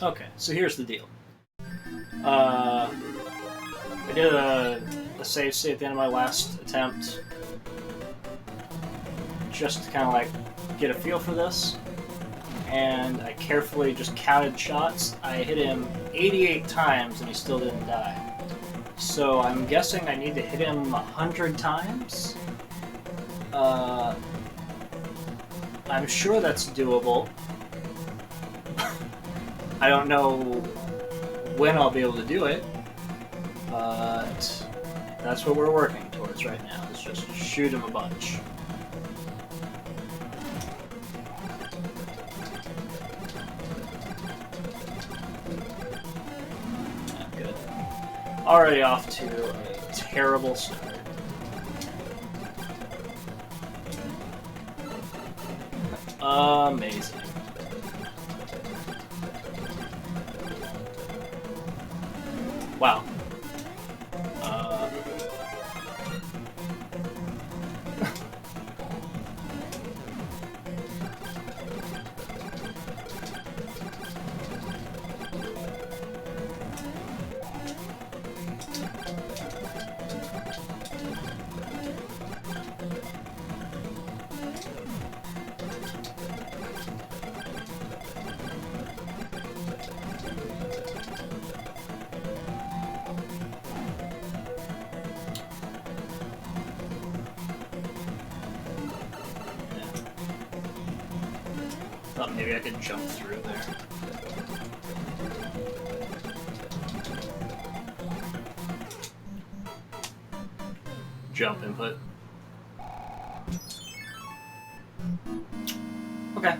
Okay, so here's the deal. I did a save state at the end of my last attempt, just to kind of like get a feel for this, and I carefully just counted shots. I hit him 88 times and he still didn't die. So I'm guessing I need to hit him 100 times? I'm sure that's doable. I don't know when I'll be able to do it, but that's what we're working towards right now, is just shoot him a bunch. Yeah, good. Already off to a terrible start. Amazing. Wow. Thought maybe I could jump through there. Jump input. Okay.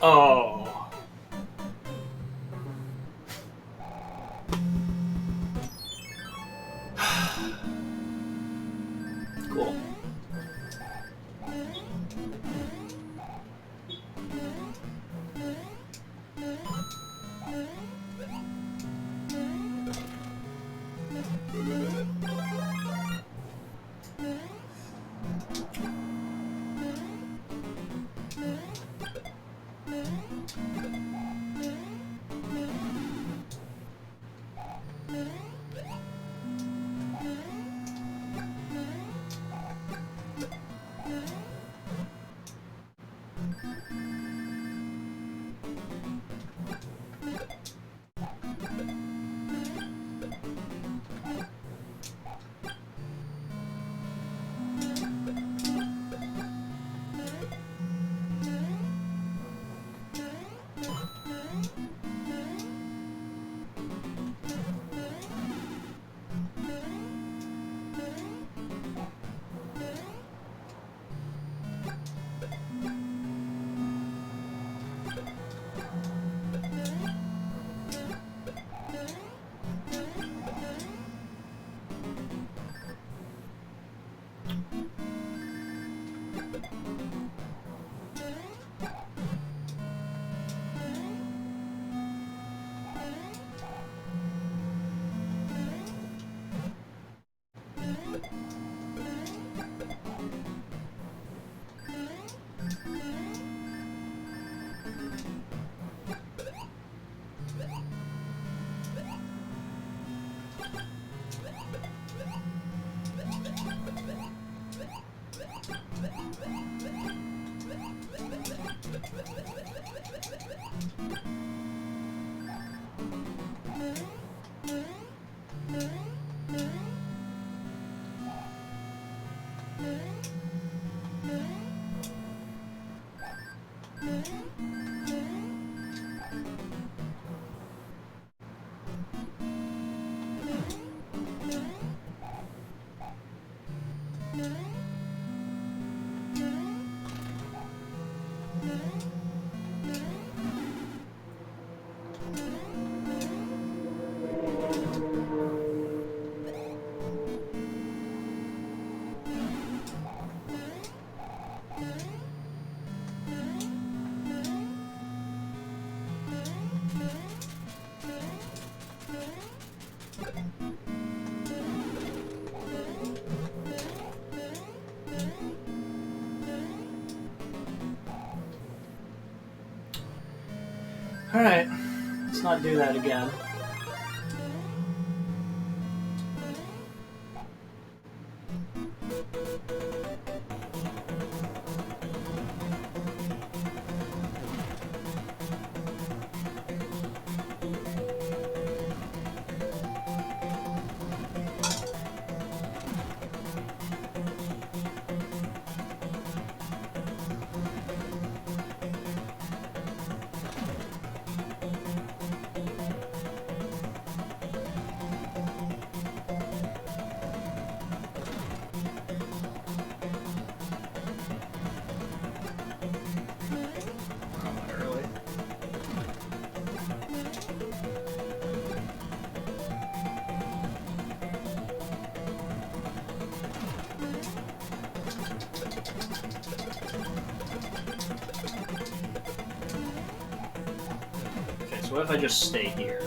Oh. Cool. Alright, let's not do that again. So what if I just stay here?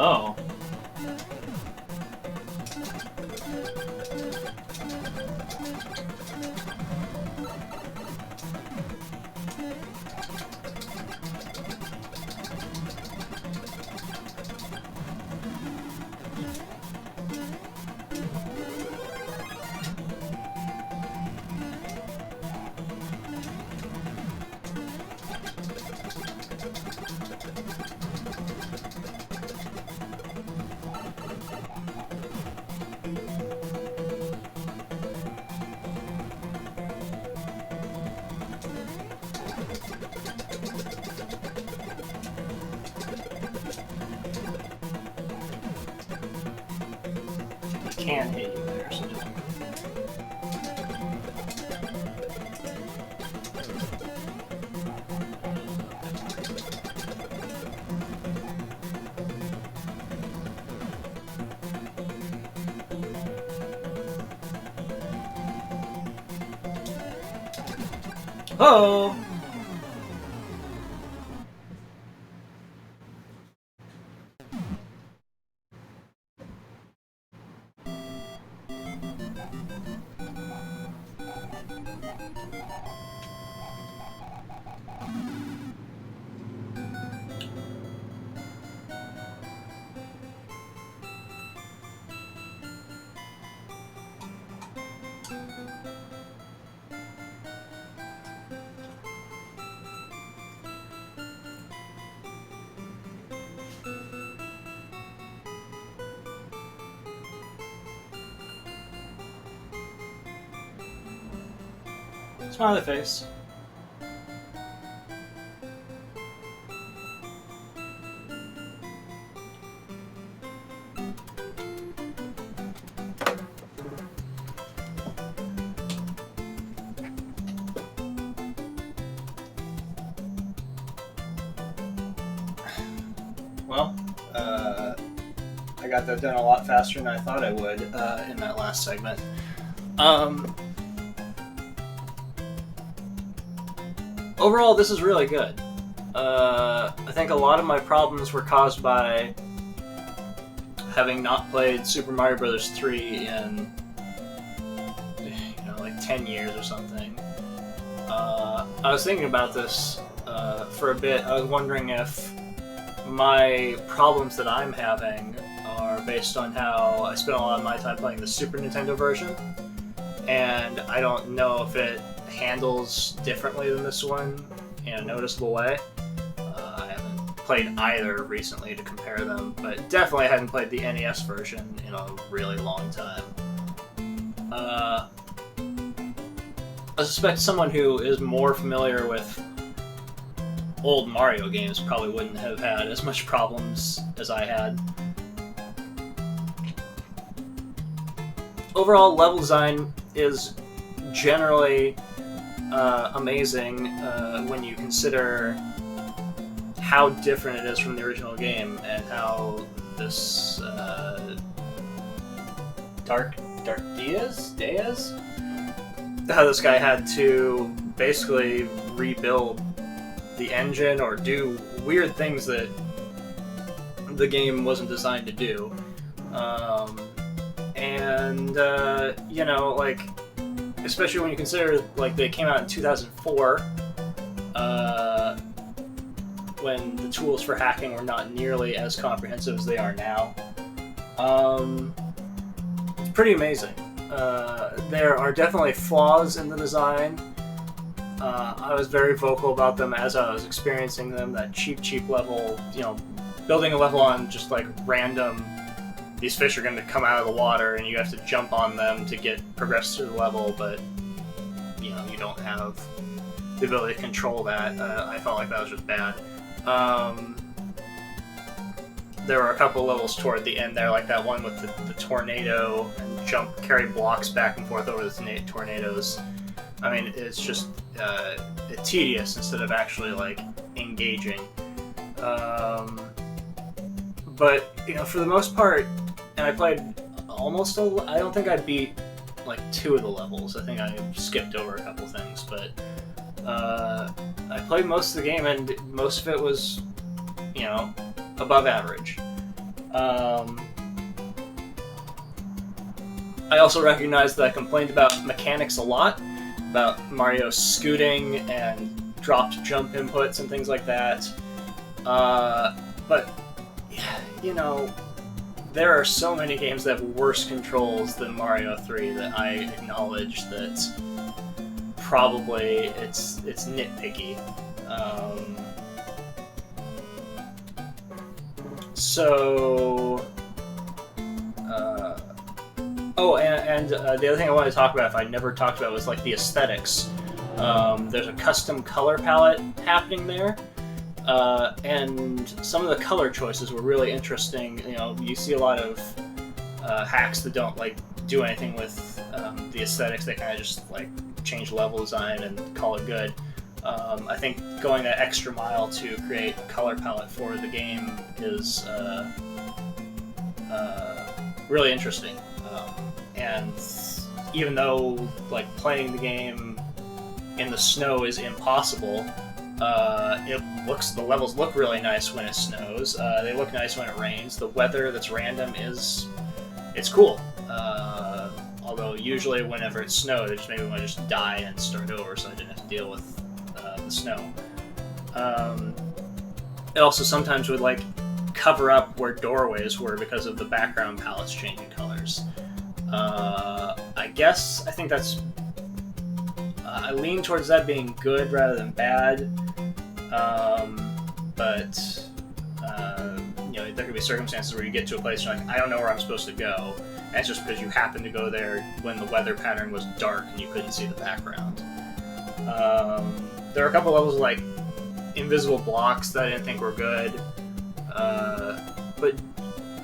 Oh. Can hit you there, so just... Oh! Smiley face. Well, I got that done a lot faster than I thought I would in that last segment. Overall, this is really good. I think a lot of my problems were caused by having not played Super Mario Bros. 3 in, like 10 years or something. I was thinking about this for a bit. I was wondering if my problems that I'm having are based on how I spent a lot of my time playing the Super Nintendo version, and I don't know if it handles differently than this one in a noticeable way. I haven't played either recently to compare them, but definitely I hadn't played the NES version in a really long time. I suspect someone who is more familiar with old Mario games probably wouldn't have had as much problems as I had. Overall, level design is generally amazing when you consider how different it is from the original game and how this DahrkDaiz? How this guy had to basically rebuild the engine or do weird things that the game wasn't designed to do. Like, especially when you consider, like, they came out in 2004, when the tools for hacking were not nearly as comprehensive as they are now. It's pretty amazing. There are definitely flaws in the design. I was very vocal about them as I was experiencing them. That cheap level, building a level on just like random, these fish are going to come out of the water and you have to jump on them to progress through the level, but you don't have the ability to control that. I felt like that was just bad. There were a couple levels toward the end there, like that one with the tornado and carry blocks back and forth over the tornadoes. I mean, it's just tedious instead of actually like engaging. But for the most part, and I played almost. I don't think I beat like 2 of the levels. I think I skipped over a couple things, but I played most of the game, and most of it was, above average. I also recognized that I complained about mechanics a lot, about Mario scooting and dropped jump inputs and things like that. But, there are so many games that have worse controls than Mario 3 that I acknowledge that probably it's nitpicky. The other thing I wanted to talk about, if I never talked about, was like the aesthetics. There's a custom color palette happening there, and some of the color choices were really interesting. You see a lot of hacks that don't like do anything with the aesthetics. They kind of just like change level design and call it good. I think going that extra mile to create a color palette for the game is really interesting. And even though like playing the game in the snow is impossible, the levels look really nice when it snows. They look nice when it rains. The weather that's random it's cool. Although usually whenever it snowed, it just made me want to just die and start over, so I didn't have to deal with the snow. It also sometimes would like cover up where doorways were because of the background palettes changing colors. I think that's. I lean towards that being good rather than bad, but there could be circumstances where you get to a place and you're like, I don't know where I'm supposed to go, and it's just because you happened to go there when the weather pattern was dark and you couldn't see the background. There are a couple levels of, like, invisible blocks that I didn't think were good.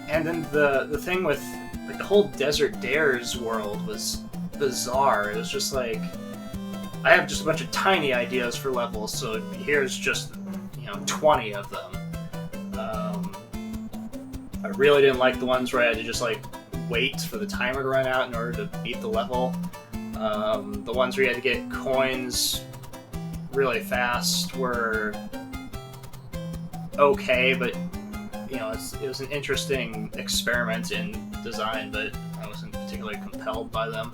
And then the thing with, like, the whole DahrkDaiz world was bizarre. It was just like, I have just a bunch of tiny ideas for levels, so here's just, 20 of them. I really didn't like the ones where I had to just, like, wait for the timer to run out in order to beat the level. The ones where you had to get coins really fast were okay, but it was an interesting experiment in design, but I wasn't particularly compelled by them.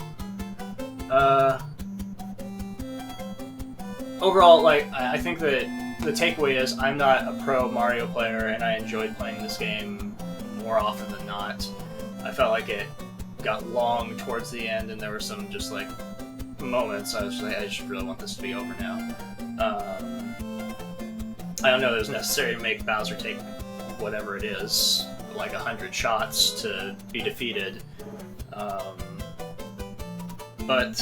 Overall, like, I think that the takeaway is I'm not a pro Mario player, and I enjoyed playing this game more often than not. I felt like it got long towards the end, and there were some just, like, moments I was like, I just really want this to be over now. I don't know that it was necessary to make Bowser take whatever it is, like 100 shots to be defeated. But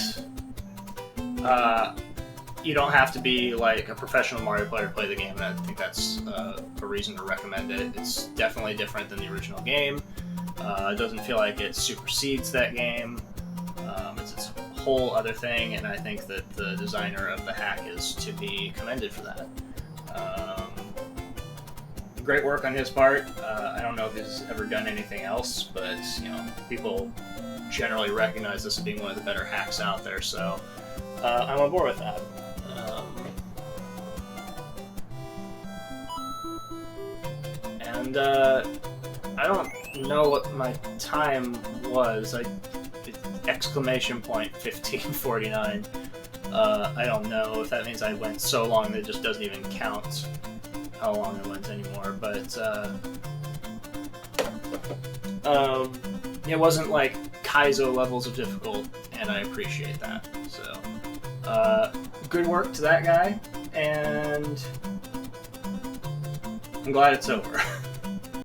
you don't have to be like a professional Mario player to play the game, and I think that's a reason to recommend it. It's definitely different than the original game. It doesn't feel like it supersedes that game. It's its whole other thing, and I think that the designer of the hack is to be commended for that. Great work on his part. I don't know if he's ever done anything else, but people generally recognize this as being one of the better hacks out there, so I'm on board with that. And I don't know what my time was. Exclamation point 15:49. I don't know if that means I went so long that it just doesn't even count how long I went anymore, but it wasn't like Kaizo levels of difficult, and I appreciate that. So good work to that guy, and I'm glad it's over.